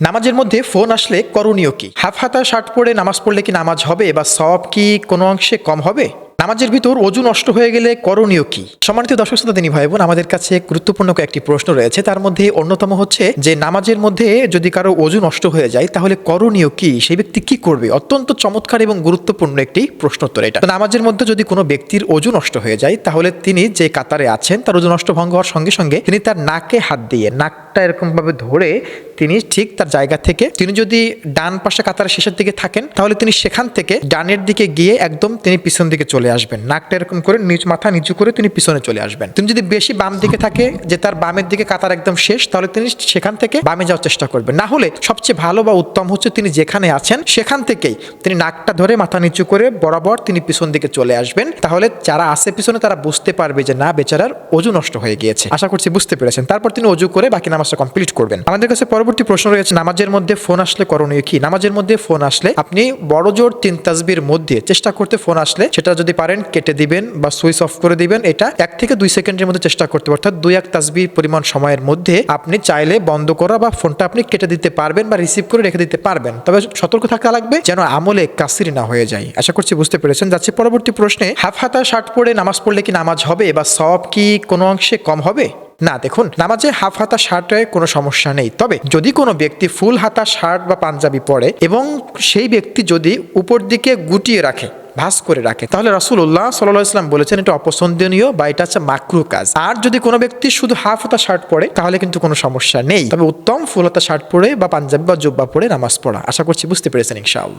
নামাজের মধ্যে ফোন আসলে করণীয় কি? হাফ হাতা শার্ট পরে নামাজ পড়লে কি নামাজ হবে বা সওয়াব কি কোনো অংশে কম হবে? নামাজের ভিতর ওযু নষ্ট হয়ে গেলে করণীয় কি? সম্মানিত দর্শক শ্রোতা দিনী ভাই বোন, আমাদের কাছে গুরুত্বপূর্ণ কয়েকটি প্রশ্ন রয়েছে। তার মধ্যে অন্যতম হচ্ছে যে নামাজের মধ্যে যদি কারো ওযু নষ্ট হয়ে যায় তাহলে করণীয় কি? সেই ব্যক্তি কি করবে? অত্যন্ত চমৎকার এবং গুরুত্বপূর্ণ একটি প্রশ্নোত্তর এটা। নামাজের মধ্যে যদি কোনো ব্যক্তির ওযু নষ্ট হয়ে যায় তাহলে তিনি যে কাতারে আছেন তার ওযু নষ্ট ভঙ্গ হওয়ার সঙ্গে সঙ্গে তিনি তার নাকে হাত দিয়ে নাকটা এরকম ভাবে ধরে তিনি ঠিক তার জায়গা থেকে, তিনি যদি ডান পাশে কাতারের শেষের দিকে থাকেন তাহলে তিনি সেখান থেকে ডানের দিকে গিয়ে একদম তিনি পিছন দিকে চলে আসবেন। নাকটা এরকম করে মাথা নিচু করে তিনি পিছনে চলে আসবেন। তিনি যদি বেশি বাম দিকে থাকে, যে তার বামের দিকে কাতার একদম শেষ, তাহলে তিনি সেখান থেকে বামে যাওয়ার চেষ্টা করবেন। না হলে সবচেয়ে ভালো বা উত্তম হচ্ছে তিনি যেখানে আছেন সেখান থেকেই তিনি নাকটা ধরে মাথা নিচু করে বরাবর তিনি পিছন দিকে চলে আসবেন। তাহলে যারা আছে পিছনে তারা বুঝতে পারবে যে না, বেচারার ওযু নষ্ট হয়ে গিয়েছে। আশা করছি বুঝতে পেরেছেন। তারপর তিনি ওযু করে বাকি নামাজটা কমপ্লিট করবেন। আমাদের কাছে পরবর্তী প্রশ্ন রয়েছে, নামাজের মধ্যে ফোন আসলে করণীয় কি? নামাজের মধ্যে ফোন আসলে আপনি বড় জোর 3 তাসবির মধ্যে চেষ্টা করতে, ফোন আসলে সেটা যদি পারেন কেটে দিবেন বা সুইচ অফ করে দিবেন। এটা 1 থেকে 2 সেকেন্ডের মধ্যে চেষ্টা করতে, অর্থাৎ 2-1 তাসবিহ পরিমাণ সময়ের মধ্যে আপনি চাইলে বন্ধ করা বা ফোনটা আপনি কেটে দিতে পারবেন বা রিসিভ করে রেখে দিতে পারবেন। তবে সতর্ক থাকা লাগবে যেন আমলে কাসির না হয়ে যায়। আশা করছি বুঝতে পেরেছেন। যাচ্ছে পরবর্তী প্রশ্নে, হাফ হাতা শার্ট পরে নামাজ পড়লে কি নামাজ হবে বা সওয়াব কি কোনো অংশে কম হবে? না, দেখুন, নামাজে হাফ হাতা শার্টে কোনো সমস্যা নেই। তবে যদি কোনো ব্যক্তি ফুল হাতা শার্ট বা পাঞ্জাবি পরে এবং সেই ব্যক্তি যদি উপর দিকে গুটিয়ে রাখে, ভাঁজ করে রাখে, তাহলে রাসূলুল্লাহ সাল্লাল্লাহু আলাইহি ওয়াসাল্লাম বলেছেন এটা অপছন্দনীয় বা এটা হচ্ছে মাকরুহ কাজ। আর যদি কোনো ব্যক্তি শুধু হাফ হাতা শার্ট পরে তাহলে কিন্তু কোনো সমস্যা নেই। তবে উত্তম ফুল হাতা শার্ট পরে বা পাঞ্জাবি বা জুব্বা পরে নামাজ পড়া। আশা করছি বুঝতে পেরেছেন ইনশাআল্লাহ।